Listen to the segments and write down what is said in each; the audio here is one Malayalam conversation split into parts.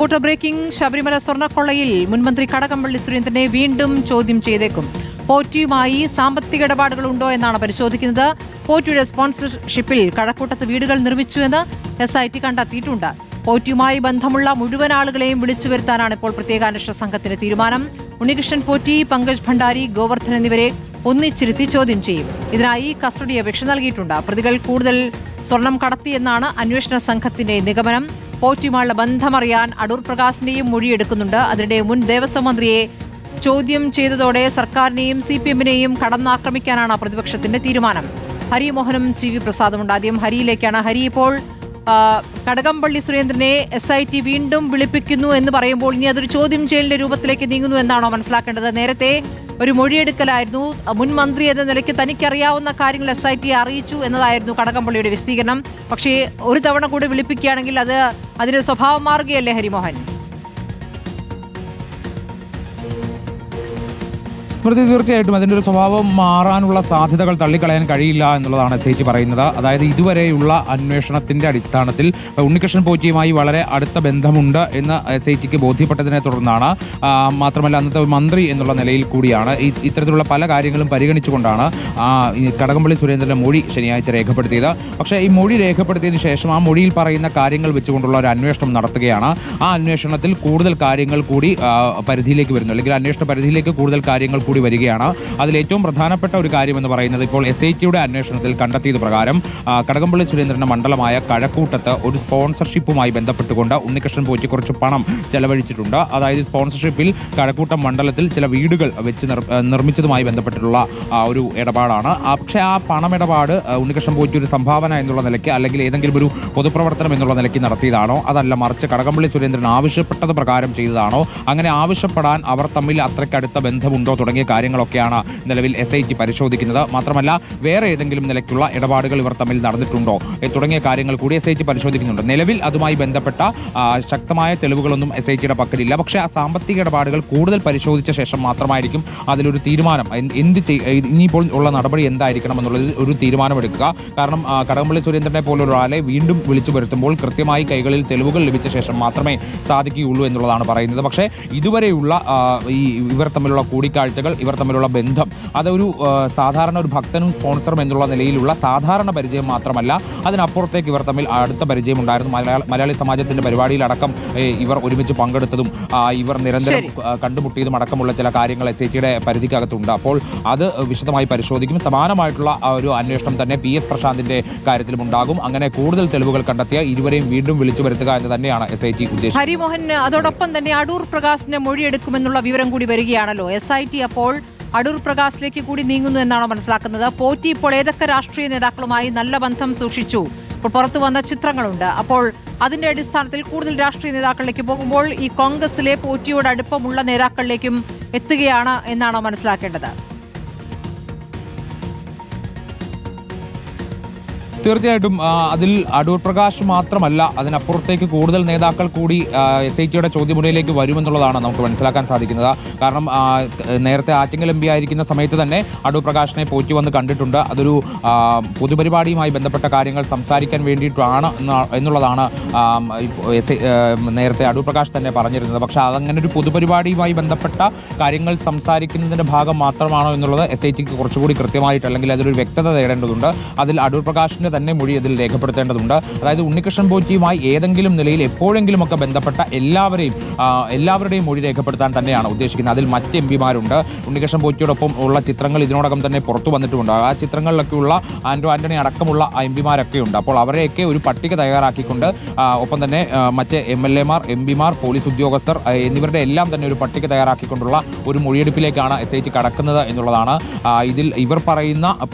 Photo breaking. ശബരിമല സ്വർണ്ണക്കൊള്ളയിൽ മുൻമന്ത്രി കടകംപള്ളി സുരേന്ദ്രനെ വീണ്ടും ചോദ്യം ചെയ്തേക്കും. പോറ്റിയുമായി സാമ്പത്തിക ഇടപാടുകളുണ്ടോ എന്നാണ് പരിശോധിക്കുന്നത്. പോറ്റിയുടെ സ്പോൺസർഷിപ്പിൽ കഴക്കൂട്ടത്ത് വീടുകൾ നിർമ്മിച്ചുവെന്ന് SIT കണ്ടെത്തിയിട്ടുണ്ട്. പോറ്റിയുമായി ബന്ധമുള്ള മുഴുവൻ ആളുകളെയും വിളിച്ചു വരുത്താനാണ് ഇപ്പോൾ പ്രത്യേക അന്വേഷണ സംഘത്തിന്റെ തീരുമാനം. ഉണ്ണികൃഷ്ണൻ പോറ്റി, പങ്കജ് ഭണ്ഡാരി, ഗോവർദ്ധൻ എന്നിവരെ ഒന്നിച്ചിരുത്തി ചോദ്യം ചെയ്യും. ഇതിനായി കസ്റ്റഡി അപേക്ഷ നൽകിയിട്ടുണ്ട്. പ്രതികൾ കൂടുതൽ സ്വർണം കടത്തിയെന്നാണ് അന്വേഷണ സംഘത്തിന്റെ നിഗമനം. പോറ്റിയുമായുള്ള ബന്ധമറിയാൻ അടൂർ പ്രകാശിന്റെയും മൊഴിയെടുക്കുന്നുണ്ട്. അതിനിടെ മുൻ ദേവസ്വം മന്ത്രിയെ ചോദ്യം ചെയ്തതോടെ സർക്കാരിനെയും CPM-നെയും കടന്നാക്രമിക്കാനാണ് പ്രതിപക്ഷത്തിന്റെ തീരുമാനം. ഹരിമോഹനും TV പ്രസാദുമുണ്ട്. ആദ്യം ഹരിയിലേക്കാണ്. ഹരി, ഇപ്പോൾ കടകംപള്ളി സുരേന്ദ്രനെ SIT വീണ്ടും വിളിപ്പിക്കുന്നു എന്ന് പറയുമ്പോൾ ഇനി അതൊരു ചോദ്യം ചെയ്യലിന്റെ രൂപത്തിലേക്ക് നീങ്ങുന്നു എന്നാണോ മനസ്സിലാക്കേണ്ടത്? നേരത്തെ ഒരു മൊഴിയെടുക്കലായിരുന്നു. മുൻ മന്ത്രി എന്ന നിലയ്ക്ക് തനിക്കറിയാവുന്ന കാര്യങ്ങൾ SIT അറിയിച്ചു എന്നതായിരുന്നു കടകംപള്ളിയുടെ വിശദീകരണം. പക്ഷേ ഒരു തവണ കൂടി വിളിപ്പിക്കുകയാണെങ്കിൽ അത് അതിന്റെ സ്വഭാവം മാറുകയല്ലേ ഹരിമോഹൻ? സ്മൃതി, തീർച്ചയായിട്ടും അതിൻ്റെ ഒരു സ്വഭാവം മാറാനുള്ള സാധ്യതകൾ തള്ളിക്കളയാൻ കഴിയില്ല എന്നുള്ളതാണ് SIT പറയുന്നത്. അതായത് ഇതുവരെയുള്ള അന്വേഷണത്തിന്റെ അടിസ്ഥാനത്തിൽ ഉണ്ണികൃഷ്ണൻ പോറ്റിയുമായി വളരെ അടുത്ത ബന്ധമുണ്ട് എന്ന് SITക്ക് ബോധ്യപ്പെട്ടതിനെ തുടർന്നാണ്. മാത്രമല്ല അന്നത്തെ മന്ത്രി എന്നുള്ള നിലയിൽ കൂടിയാണ് ഇത്തരത്തിലുള്ള പല കാര്യങ്ങളും പരിഗണിച്ചുകൊണ്ടാണ് കടകംപള്ളി സുരേന്ദ്രന്റെ മൊഴി ശനിയാഴ്ച രേഖപ്പെടുത്തിയത്. പക്ഷേ ഈ മൊഴി രേഖപ്പെടുത്തിയതിനു ശേഷം ആ മൊഴിയിൽ പറയുന്ന കാര്യങ്ങൾ വെച്ചുകൊണ്ടുള്ള ഒരു അന്വേഷണം നടത്തുകയാണ്. ആ അന്വേഷണത്തിൽ കൂടുതൽ കാര്യങ്ങൾ കൂടി പരിധിയിലേക്ക് വരുന്നു, അല്ലെങ്കിൽ അന്വേഷണ പരിധിയിലേക്ക് കൂടുതൽ കാര്യങ്ങൾ കൂടി വരികയാണ്. അതിൽ ഏറ്റവും പ്രധാനപ്പെട്ട ഒരു കാര്യം എന്ന് പറയുന്നത് ഇപ്പോൾ SITയുടെ അന്വേഷണത്തിൽ കണ്ടെത്തിയത് പ്രകാരം കടകംപള്ളി സുരേന്ദ്രന്റെ മണ്ഡലമായ കഴക്കൂട്ടത്ത് ഒരു സ്പോൺസർഷിപ്പുമായി ബന്ധപ്പെട്ടുകൊണ്ട് ഉണ്ണികൃഷ്ണൻ പോറ്റി കുറച്ച് പണം ചെലവഴിച്ചിട്ടുണ്ട്. അതായത് സ്പോൺസർഷിപ്പിൽ കഴക്കൂട്ടം മണ്ഡലത്തിൽ ചില വീടുകൾ വെച്ച് നിർമ്മിച്ചതുമായി ബന്ധപ്പെട്ടിട്ടുള്ള ഒരു ഇടപാടാണ്. പക്ഷേ ആ പണമിടപാട് ഉണ്ണികൃഷ്ണൻ പോറ്റി ഒരു സംഭാവന എന്നുള്ള നിലയ്ക്ക്, അല്ലെങ്കിൽ ഏതെങ്കിലും ഒരു പൊതുപ്രവർത്തനം എന്നുള്ള നിലയ്ക്ക് നടത്തിയതാണോ, അതല്ല മറിച്ച് കടകംപള്ളി സുരേന്ദ്രൻ ആവശ്യപ്പെട്ടത് പ്രകാരം ചെയ്തതാണോ, അങ്ങനെ ആവശ്യപ്പെടാൻ അവർ തമ്മിൽ അത്രയ്ക്കടുത്ത ബന്ധമുണ്ടോ തുടങ്ങിയ കാര്യങ്ങളൊക്കെയാണ് നിലവിൽ SIT പരിശോധിക്കുന്നത്. മാത്രമല്ല വേറെ ഏതെങ്കിലും നിലയ്ക്കുള്ള ഇടപാടുകൾ ഇവർ തമ്മിൽ നടന്നിട്ടുണ്ടോ തുടങ്ങിയ കാര്യങ്ങൾ കൂടി SIT പരിശോധിക്കുന്നുണ്ട്. നിലവിൽ അതുമായി ബന്ധപ്പെട്ട ശക്തമായ തെളിവുകളൊന്നും SITയുടെ പക്കലില്ല. പക്ഷേ ആ സാമ്പത്തിക ഇടപാടുകൾ കൂടുതൽ പരിശോധിച്ച ശേഷം മാത്രമായിരിക്കും അതിലൊരു തീരുമാനം, ഇനിയിപ്പോൾ ഉള്ള നടപടി എന്തായിരിക്കണം എന്നുള്ളത് ഒരു തീരുമാനമെടുക്കുക. കാരണം കടകംപള്ളി സുരേന്ദ്രനെ പോലൊരാളെ വീണ്ടും വിളിച്ചു വരുത്തുമ്പോൾ കൃത്യമായി കൈകളിൽ തെളിവുകൾ ലഭിച്ച ശേഷം മാത്രമേ സാധിക്കുകയുള്ളൂ എന്നുള്ളതാണ് പറയുന്നത്. പക്ഷേ ഇതുവരെയുള്ള ഇവർ തമ്മിലുള്ള കൂടിക്കാഴ്ചകൾ, ഇവർ തമ്മിലുള്ള ബന്ധം, അതൊരു സാധാരണ ഒരു ഭക്തനും സ്പോൺസറും എന്നുള്ള നിലയിലുള്ള സാധാരണ പരിചയം മാത്രമല്ല, അതിനപ്പുറത്തേക്ക് ഇവർ തമ്മിൽ അടുത്ത പരിചയം ഉണ്ടായിരുന്നു. മലയാളി സമാജത്തിന്റെ പരിപാടിയിലടക്കം ഇവർ ഒരുമിച്ച് പങ്കെടുത്തതും ഇവർ നിരന്തരം കണ്ടുമുട്ടിയതും അടക്കമുള്ള ചില കാര്യങ്ങൾ SITയുടെ പരിധിക്കകത്തുണ്ട്. അപ്പോൾ അത് വിശദമായി പരിശോധിക്കും. സമാനമായിട്ടുള്ള ഒരു അന്വേഷണം തന്നെ PS പ്രശാന്തിന്റെ കാര്യത്തിലും ഉണ്ടാകും. അങ്ങനെ കൂടുതൽ തെളിവുകൾ കണ്ടെത്തിയ ഇരുവരെയും വീണ്ടും വിളിച്ചു വരുത്തുക എന്ന് തന്നെയാണ് SIT ഉദ്ദേശിച്ചത്. ഹരിമോഹൻ, അതോടൊപ്പം തന്നെ അടൂർ പ്രകാശിന്റെ മൊഴിയെടുക്കുമെന്നുള്ള വിവരം കൂടി വരികയാണല്ലോ. SIT അപ്പോൾ അടൂർ പ്രകാശിലേക്ക് കൂടി നീങ്ങുന്നു എന്നാണ് മനസ്സിലാക്കുന്നത്. പോറ്റി ഇപ്പോൾ ഏതൊക്കെ രാഷ്ട്രീയ നേതാക്കളുമായി നല്ല ബന്ധം സൂക്ഷിച്ചു? ഇപ്പോൾ പുറത്തു വന്ന ചിത്രങ്ങളുണ്ട്. അപ്പോൾ അതിന്റെ അടിസ്ഥാനത്തിൽ കൂടുതൽ രാഷ്ട്രീയ നേതാക്കളിലേക്ക് പോകുമ്പോൾ ഈ കോൺഗ്രസിലെ പോറ്റിയോട് അടുപ്പമുള്ള നേതാക്കളിലേക്കും എത്തുകയാണ് എന്നാണ് മനസ്സിലാക്കേണ്ടത്. തീർച്ചയായിട്ടും അതിൽ അടൂർ പ്രകാശ് മാത്രമല്ല, അതിനപ്പുറത്തേക്ക് കൂടുതൽ നേതാക്കൾ കൂടി SITയുടെ ചോദ്യമുറിയിലേക്ക് വരുമെന്നുള്ളതാണ് നമുക്ക് മനസ്സിലാക്കാൻ സാധിക്കുന്നത്. കാരണം നേരത്തെ ആറ്റിങ്ങൽ MP ആയിരിക്കുന്ന സമയത്ത് തന്നെ അടൂർ പ്രകാശിനെ പോറ്റി വന്ന് കണ്ടിട്ടുണ്ട്. അതൊരു പൊതുപരിപാടിയുമായി ബന്ധപ്പെട്ട കാര്യങ്ങൾ സംസാരിക്കാൻ വേണ്ടിയിട്ടാണ് എന്നുള്ളതാണ് നേരത്തെ അടൂർ പ്രകാശ് തന്നെ പറഞ്ഞിരുന്നത്. പക്ഷേ അതങ്ങനെ ഒരു പൊതുപരിപാടിയുമായി ബന്ധപ്പെട്ട കാര്യങ്ങൾ സംസാരിക്കുന്നതിന്റെ ഭാഗം മാത്രമാണോ എന്നുള്ളത് SITക്ക് കുറച്ചുകൂടി കൃത്യമായിട്ട്, അല്ലെങ്കിൽ അതൊരു വ്യക്തത തേടേണ്ടതുണ്ട്. അതിൽ അടൂർ പ്രകാശിന്റെ തന്നെ മൊഴി അതിൽ രേഖപ്പെടുത്തേണ്ടതുണ്ട്. അതായത് ഉണ്ണികൃഷ്ണൻ പോറ്റിയുമായി ഏതെങ്കിലും നിലയിൽ എപ്പോഴെങ്കിലുമൊക്കെ ബന്ധപ്പെട്ട എല്ലാവരുടെയും മൊഴി രേഖപ്പെടുത്താൻ തന്നെയാണ് ഉദ്ദേശിക്കുന്നത്. അതിൽ മറ്റ് MP-മാരുണ്ട്. ഉണ്ണികൃഷ്ണൻ പോറ്റിയോടൊപ്പം ഉള്ള ചിത്രങ്ങൾ ഇതിനോടകം തന്നെ പുറത്തു വന്നിട്ടുമുണ്ട്. ആ ചിത്രങ്ങളിലൊക്കെയുള്ള ആന്റണി അടക്കമുള്ള MP-മാരൊക്കെ ഉണ്ട്. അപ്പോൾ അവരെയൊക്കെ ഒരു പട്ടിക തയ്യാറാക്കിക്കൊണ്ട് ഒപ്പം തന്നെ മറ്റ് MLA-മാർ, MP-മാർ, പോലീസ് ഉദ്യോഗസ്ഥർ എന്നിവരുടെ എല്ലാം തന്നെ ഒരു പട്ടിക തയ്യാറാക്കിക്കൊണ്ടുള്ള ഒരു മൊഴിയെടുപ്പിലേക്കാണ് SIT കടക്കുന്നത് എന്നുള്ളതാണ്. ഇതിൽ ഇവർ പറയുന്ന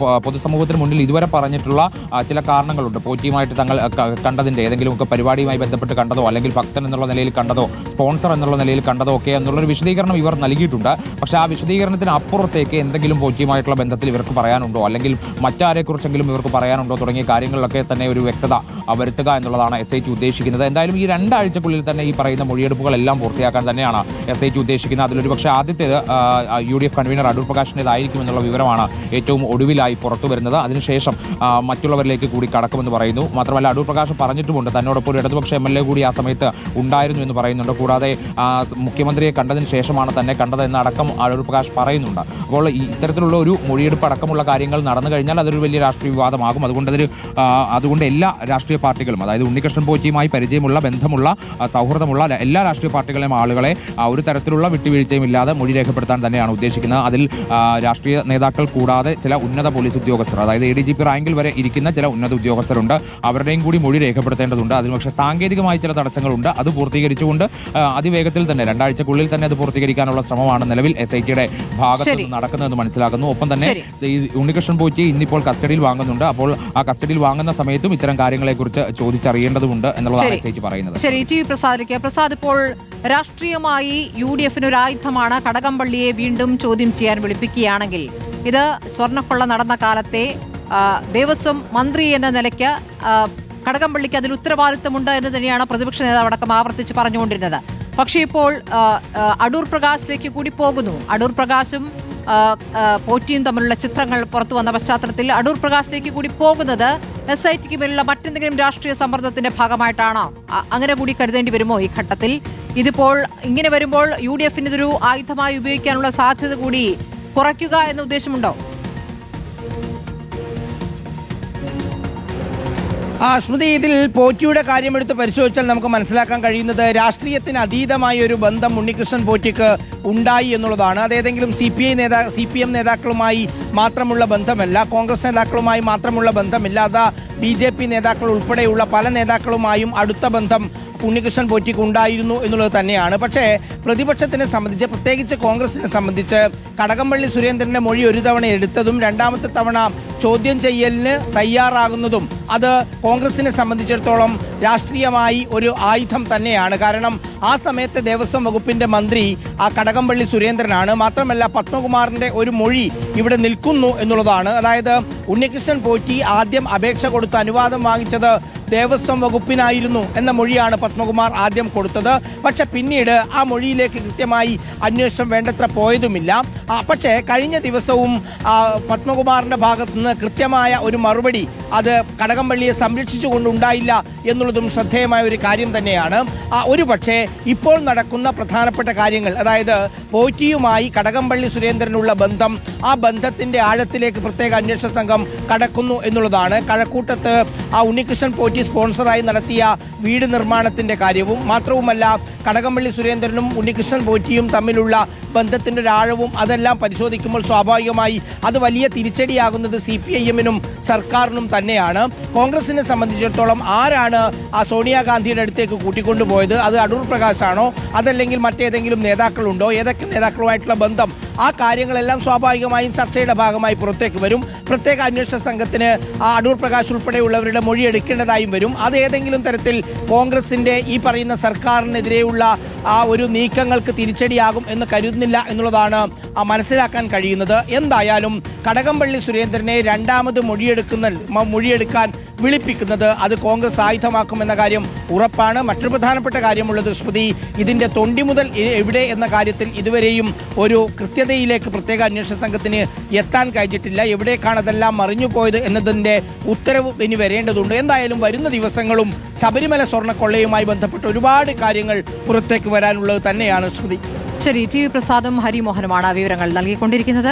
പൊതുസമൂഹത്തിന് മുന്നിൽ ഇതുവരെ പറഞ്ഞിട്ടുള്ള ചില കാരണങ്ങളുണ്ട്. പോറ്റിയുമായിട്ട് തങ്ങൾ കണ്ടതിൻ്റെ ഏതെങ്കിലുമൊക്കെ പരിപാടിയുമായി ബന്ധപ്പെട്ട് കണ്ടതോ, അല്ലെങ്കിൽ ഭക്തൻ എന്നുള്ള നിലയിൽ കണ്ടതോ, സ്പോൺസർ എന്നുള്ള നിലയിൽ കണ്ടതോ ഒക്കെ എന്നുള്ളൊരു വിശദീകരണം ഇവർ നൽകിയിട്ടുണ്ട്. പക്ഷേ ആ വിശദീകരണത്തിന് അപ്പുറത്തേക്ക് എന്തെങ്കിലും പോറ്റിയുമായിട്ടുള്ള ബന്ധത്തിൽ ഇവർക്ക് പറയാനുണ്ടോ, അല്ലെങ്കിൽ മറ്റാരെക്കുറിച്ചെങ്കിലും ഇവർക്ക് പറയാനുണ്ടോ തുടങ്ങിയ കാര്യങ്ങളിലൊക്കെ തന്നെ ഒരു വ്യക്തത വരുത്തുക എന്നുള്ളതാണ് SIT ഉദ്ദേശിക്കുന്നത്. എന്തായാലും ഈ 2 ആഴ്ചക്കുള്ളിൽ തന്നെ ഈ പറയുന്ന മൊഴിയെടുപ്പുകളെല്ലാം പൂർത്തിയാക്കാൻ തന്നെയാണ് SIT ഉദ്ദേശിക്കുന്നത്. അതിലൊരു പക്ഷേ ആദ്യത്തേത് UDF കൺവീനർ അടൂർ പ്രകാശിൻ്റെതായിരിക്കും എന്നുള്ള വിവരമാണ് ഏറ്റവും ഒടുവിലായി പുറത്തു വരുന്നത്. അതിനുശേഷം മറ്റുള്ളവരിലേക്ക് അന്വേഷണത്തിലേക്ക് കൂടി കടക്കുമെന്ന് പറയുന്നു. മാത്രമല്ല അടൂർ പ്രകാശ് പറഞ്ഞിട്ടുമുണ്ട് തന്നോടൊപ്പം ഒരു ഇടതുപക്ഷ MLA കൂടി ആ സമയത്ത് ഉണ്ടായിരുന്നു എന്ന് പറയുന്നുണ്ട്. കൂടാതെ മുഖ്യമന്ത്രിയെ കണ്ടതിന് ശേഷമാണ് തന്നെ കണ്ടത് എന്നടക്കം അടൂർ പ്രകാശ് പറയുന്നുണ്ട്. അപ്പോൾ ഇത്തരത്തിലുള്ള ഒരു മൊഴിയെടുപ്പ് അടക്കമുള്ള കാര്യങ്ങൾ നടന്നു കഴിഞ്ഞാൽ അതൊരു വലിയ രാഷ്ട്രീയ വിവാദമാകും. അതുകൊണ്ട് എല്ലാ രാഷ്ട്രീയ പാർട്ടികളും, അതായത് ഉണ്ണികൃഷ്ണൻ പോറ്റിയുമായി പരിചയമുള്ള, ബന്ധമുള്ള, സൗഹൃദമുള്ള എല്ലാ രാഷ്ട്രീയ പാർട്ടികളെയും ആളുകളെ ഒരു തരത്തിലുള്ള വിട്ടുവീഴ്ചയും ഇല്ലാതെ മൊഴി രേഖപ്പെടുത്താൻ തന്നെയാണ് ഉദ്ദേശിക്കുന്നത്. അതിൽ രാഷ്ട്രീയ നേതാക്കൾ കൂടാതെ ചില ഉന്നത പോലീസ് ഉദ്യോഗസ്ഥർ, അതായത് ADGP റാങ്കിൽ വരെ ഇരിക്കുന്ന ചില ഉന്നത ഉദ്യോഗസ്ഥരുണ്ട്. അവരുടെയും കൂടി മൊഴി രേഖപ്പെടുത്തേണ്ടതുണ്ട്. അതിന് പക്ഷേ സാങ്കേതികമായി ചില തടസ്സങ്ങളുണ്ട്. അത് പൂർത്തീകരിച്ചുകൊണ്ട് അതിവേഗത്തിൽ തന്നെ 2 ആഴ്ചക്കുള്ളിൽ തന്നെ അത് പൂർത്തീകരിക്കാനുള്ള ശ്രമമാണ് നിലവിൽ SITയുടെ ഭാഗത്ത് നിന്ന് നടക്കുന്നതെന്ന് മനസ്സിലാക്കുന്നു. ഒപ്പം തന്നെ ഉണ്ണികൃഷ്ണൻ പോറ്റി ഇന്നിപ്പോൾ കസ്റ്റഡിയിൽ വാങ്ങുന്നുണ്ട്. അപ്പോൾ ആ കസ്റ്റഡിയിൽ വാങ്ങുന്ന സമയത്തും ഇത്തരം കാര്യങ്ങളെക്കുറിച്ച് ചോദിച്ചറിയേണ്ടതുണ്ട് എന്നുള്ളതാണ് SIT പറയുന്നത്. ശരി, TV പ്രസാദ്, ഇപ്പോൾ രാഷ്ട്രീയമായി UDF ഒരു ആയുധമാണ് കടകംപള്ളിയെ വീണ്ടും ചോദ്യം ചെയ്യാൻ വിളിപ്പിക്കുകയാണെങ്കിൽ ഇത് സ്വർണ്ണക്കൊള്ള നടന്ന കാലത്തെ ദേവസ്വം മന്ത്രി എന്ന നിലയ്ക്ക് കടകംപള്ളിക്ക് അതിൽ ഉത്തരവാദിത്തമുണ്ട് എന്ന് തന്നെയാണ് പ്രതിപക്ഷ നേതാവ് അടക്കം ആവർത്തിച്ച് പറഞ്ഞുകൊണ്ടിരുന്നത്. പക്ഷേ ഇപ്പോൾ അടൂർ പ്രകാശിലേക്ക് കൂടി പോകുന്നു. അടൂർ പ്രകാശും പോറ്റിയും തമ്മിലുള്ള ചിത്രങ്ങൾ പുറത്തു വന്ന പശ്ചാത്തലത്തിൽ അടൂർ പ്രകാശിലേക്ക് കൂടി പോകുന്നത് SITക്ക് മേലുള്ള മറ്റെന്തെങ്കിലും രാഷ്ട്രീയ സമ്മർദ്ദത്തിന്റെ ഭാഗമായിട്ടാണോ? അങ്ങനെ കൂടി കരുതേണ്ടി വരുമോ ഈ ഘട്ടത്തിൽ? ഇതിപ്പോൾ ഇങ്ങനെ വരുമ്പോൾ UDFന് ഇതൊരു ആയുധമായി ഉപയോഗിക്കാനുള്ള സാധ്യത കൂടി കുറയ്ക്കുക എന്ന ഉദ്ദേശമുണ്ടോ? സ്മൃതി, ഇതിൽ പോറ്റിയുടെ കാര്യമെടുത്ത് പരിശോധിച്ചാൽ നമുക്ക് മനസ്സിലാക്കാൻ കഴിയുന്നത് രാഷ്ട്രീയത്തിന് അതീതമായ ഒരു ബന്ധം ഉണ്ണികൃഷ്ണൻ പോറ്റിക്ക് ഉണ്ടായി എന്നുള്ളതാണ്. അത് ഏതെങ്കിലും CPM നേതാക്കളുമായി മാത്രമുള്ള ബന്ധമല്ല, കോൺഗ്രസ് നേതാക്കളുമായി മാത്രമുള്ള ബന്ധമില്ല. അത് BJP നേതാക്കൾ ഉൾപ്പെടെയുള്ള പല നേതാക്കളുമായും അടുത്ത ബന്ധം ഉണ്ണികൃഷ്ണൻ പോറ്റിക്ക് ഉണ്ടായിരുന്നു എന്നുള്ളത് തന്നെയാണ്. പക്ഷേ പ്രതിപക്ഷത്തിനെ സംബന്ധിച്ച്, പ്രത്യേകിച്ച് കോൺഗ്രസിനെ സംബന്ധിച്ച് കടകംപള്ളി സുരേന്ദ്രന്റെ മൊഴി ഒരു തവണ എടുത്തതും രണ്ടാമത്തെ തവണ ചോദ്യം ചെയ്യലിന് തയ്യാറാകുന്നതും അത് കോൺഗ്രസിനെ സംബന്ധിച്ചിടത്തോളം രാഷ്ട്രീയമായി ഒരു ആയുധം തന്നെയാണ്. കാരണം ആ സമയത്ത് ദേവസ്വം വകുപ്പിന്റെ മന്ത്രി കടകംപള്ളി സുരേന്ദ്രനാണ്. മാത്രമല്ല പത്മകുമാറിന്റെ ഒരു മൊഴി ഇവിടെ നിൽക്കുന്നു എന്നുള്ളതാണ്. അതായത് ഉണ്ണികൃഷ്ണൻ പോറ്റി ആദ്യം അപേക്ഷ കൊടുത്ത് അനുവാദം വാങ്ങിച്ചത് ദേവസ്വം വകുപ്പിനായിരുന്നു എന്ന മൊഴിയാണ് പത്മകുമാർ ആദ്യം കൊടുത്തത്. പക്ഷെ പിന്നീട് ആ മൊഴിയിലേക്ക് കൃത്യമായി അന്വേഷണം വേണ്ടത്ര പോയതുമില്ല. പക്ഷേ കഴിഞ്ഞ ദിവസവും പത്മകുമാറിന്റെ ഭാഗത്തു നിന്ന് കൃത്യമായ ഒരു മറുപടി അത് കടകംപള്ളിയെ സംരക്ഷിച്ചുകൊണ്ടുണ്ടായില്ല എന്നുള്ളതും ശ്രദ്ധേയമായ ഒരു കാര്യം തന്നെയാണ്. ഒരു പക്ഷേ ഇപ്പോൾ നടക്കുന്ന പ്രധാനപ്പെട്ട കാര്യങ്ങൾ, അതായത് പോറ്റിയുമായി കടകംപള്ളി സുരേന്ദ്രനുള്ള ബന്ധം, ആ ബന്ധത്തിന്റെ ആഴത്തിലേക്ക് പ്രത്യേക അന്വേഷണ സംഘം കടക്കുന്നു എന്നുള്ളതാണ്. കഴക്കൂട്ടത്ത് ഉണ്ണികൃഷ്ണൻ പോറ്റി സ്പോൺസറായി നടത്തിയ വീട് നിർമ്മാണത്തിന്റെ കാര്യവും മാത്രവുമല്ല കടകംപള്ളി സുരേന്ദ്രനും ഉണ്ണികൃഷ്ണൻ പോറ്റിയും തമ്മിലുള്ള ബന്ധത്തിന്റെ ഒരു ആഴവും അതെല്ലാം പരിശോധിക്കുമ്പോൾ സ്വാഭാവികമായി അത് വലിയ തിരിച്ചടിയാകുന്നത് CPIM-നും സർക്കാരിനും തന്നെയാണ്. കോൺഗ്രസിനെ സംബന്ധിച്ചിടത്തോളം ആരാണ് സോണിയാഗാന്ധിയുടെ അടുത്തേക്ക് കൂട്ടിക്കൊണ്ടുപോയത്? അത് അടൂർ പ്രകാശാണോ, അതല്ലെങ്കിൽ മറ്റേതെങ്കിലും നേതാക്കളുണ്ടോ, ഏതൊക്കെ നേതാക്കളുമായിട്ടുള്ള ബന്ധം? ആ കാര്യങ്ങളെല്ലാം സ്വാഭാവികമായും ചർച്ചയുടെ ഭാഗമായി പുറത്തേക്ക് വരും. പ്രത്യേക അന്വേഷണ സംഘത്തിന് അടൂർ പ്രകാശ് ഉൾപ്പെടെയുള്ളവരുടെ മൊഴി എടുക്കേണ്ടതായും വരും. അത് ഏതെങ്കിലും തരത്തിൽ കോൺഗ്രസിന്റെ ഈ പറയുന്ന സർക്കാരിനെതിരെയുള്ള ഒരു നീക്കങ്ങൾക്ക് തിരിച്ചടിയാകും എന്ന് കരുതുന്നില്ല എന്നുള്ളതാണ് മനസ്സിലാക്കാൻ കഴിയുന്നത്. എന്തായാലും കടകംപള്ളി സുരേന്ദ്രനെ രണ്ടാമത് മൊഴിയെടുക്കാൻ വിളിപ്പിക്കുന്നത് അത് കോൺഗ്രസ് ആയുധമാക്കുമെന്ന കാര്യം ഉറപ്പാണ്. മറ്റൊരു പ്രധാനപ്പെട്ട കാര്യമുള്ളത് സ്മൃതി, ഇതിന്റെ തൊണ്ടി മുതൽ എവിടെ എന്ന കാര്യത്തിൽ ഇതുവരെയും ഒരു കൃത്യതയിലേക്ക് പ്രത്യേക അന്വേഷണ സംഘത്തിന് എത്താൻ കഴിഞ്ഞിട്ടില്ല. എവിടേക്കാണ് അതെല്ലാം മറിഞ്ഞുപോയത് എന്നതിന്റെ ഉത്തരവ് ഇനി വരേണ്ടതുണ്ട്. എന്തായാലും വരുന്ന ദിവസങ്ങളും ശബരിമല സ്വർണ്ണക്കൊള്ളയുമായി ബന്ധപ്പെട്ട ഒരുപാട് കാര്യങ്ങൾ പുറത്തേക്ക് വരാനുള്ളത് തന്നെയാണ് സ്മൃതി. ശരി, TV പ്രസാദും ഹരിമോഹനുമാണ് വിവരങ്ങൾ നൽകിക്കൊണ്ടിരിക്കുന്നത്.